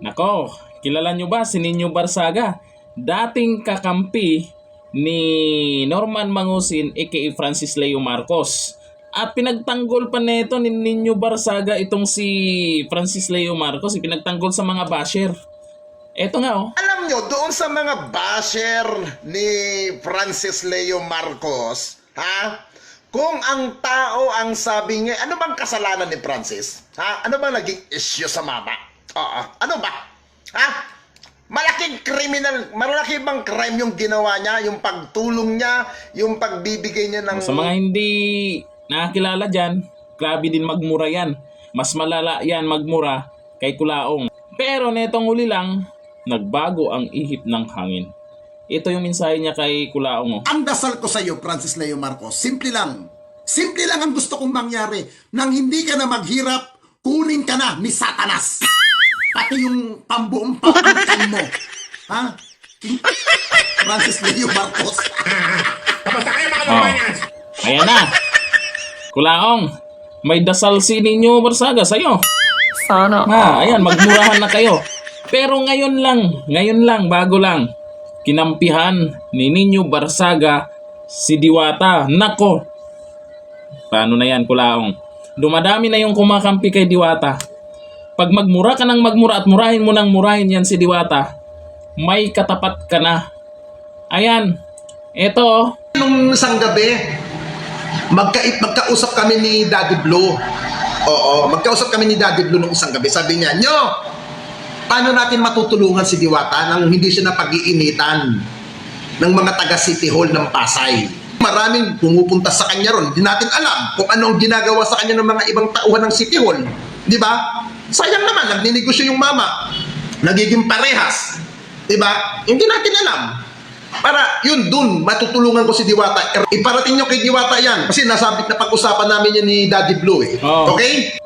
Nako, kilala nyo ba si Nino Barsaga? Dating kakampi ni Norman Mangusin aka Francis Leo Marcos. At pinagtanggol pa nito ni Nino Barsaga itong si Francis Leo Marcos, pinagtanggol sa mga basher. Eto nga oh. Alam nyo, doon sa mga basher ni Francis Leo Marcos, ha? Kung ang tao ang sabi niya, ano bang kasalanan ni Francis? Ha? Ano bang naging issue sa mama? Oo. Ano ba? Ha? Malaking criminal, malaki bang crime yung ginawa niya, yung pagtulong niya, yung pagbibigay niya ng... Sa mga hindi nakakilala dyan, grabe din magmura yan. Mas malala yan magmura kay Kulaong. Pero netong huli lang, nagbago ang ihip ng hangin. Ito yung mensahe niya kay Kulaong. Ang dasal ko sa iyo, Francis Leo Marcos, simple lang. Simple lang ang gusto kong mangyari. Nang hindi ka na maghirap, kunin ka na ni Satanas. Pati yung pambuong pakutan mo. Ha? Francis Leo Marcos. Kamusta kayo mga kababayan? Ayan na. Kulaong, may dasal si Nino Barsaga sa'yo. Sana. Ayan, magmurahan na kayo. Pero ngayon lang, bago lang, kinampihan ni Nino Barsaga si Diwata. Nako, paano na yan, Kulaong? Dumadami na yung kumakampi kay Diwata. Pag magmura ka ng magmura at murahin mo ng murahin yan si Diwata, may katapat ka na. Ayan, eto. Nung isang gabi, magkausap kami ni Daddy Blue. Oo, magkausap kami ni Daddy Blue nung isang gabi. Sabi niya, "Nyo, paano natin matutulungan si Diwata nang hindi siya napag-iinitan ng mga taga City Hall ng Pasay?" Maraming pumupunta sa kanya ron. Hindi natin alam kung anong ginagawa sa kanya ng mga ibang tauhan ng City Hall. Di ba? Sayang naman, nagninegosyo yung mama. Nagiging parehas. Di ba? Hindi natin alam. Para yun dun, matutulungan ko si Diwata. Iparating nyo kay Diwata yan. Kasi nasabit na pag-usapan namin yan ni Daddy Blue eh. Oh. Okay?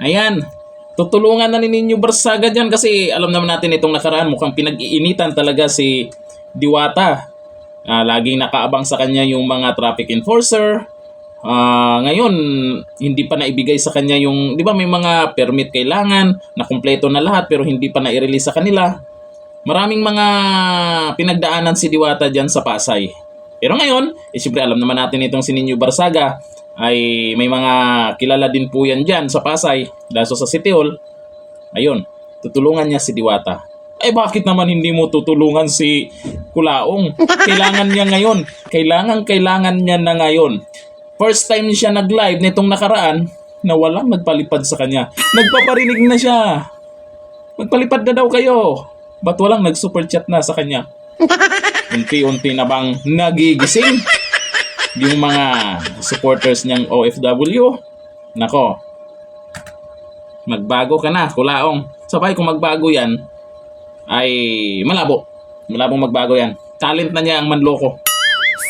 Ayan, tutulungan na ni Nino Barsaga dyan kasi alam naman natin itong nakaraan mukhang pinag-iinitan talaga si Diwata. Laging nakaabang sa kanya yung mga traffic enforcer. Ngayon, hindi pa naibigay sa kanya yung, di ba may mga permit kailangan, na kumpleto na lahat pero hindi pa na-release sa kanila. Maraming mga pinagdaanan si Diwata dyan sa Pasay. Pero ngayon, siyempre alam naman natin itong si Nino Barsaga ay may mga kilala din po yan dyan sa Pasay, laso sa City Hall. Ayun, tutulungan niya si Diwata. Ay bakit naman hindi mo tutulungan si Kulaong? Kailangan niya ngayon. Kailangan niya na ngayon. First time siya nag-live nitong nakaraan na walang nagpalipad sa kanya. Nagpaparinig na siya. Magpalipad na daw kayo. Ba't walang nag-super chat na sa kanya? Unti-unti na bang nagigising yung mga supporters niyang OFW? Nako, magbago ka na, Kulaong. Sabay kung magbago yan, ay malabong magbago yan. Talent na niya ang manloko.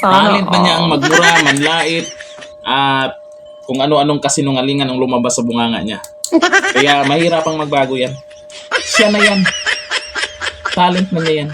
Talent na niya ang magmura, manlait, at kung ano-anong kasinungalingan ang lumabas sa bunganga niya. Kaya mahirapang magbago yan. Siya na yan. Talent na niya yan.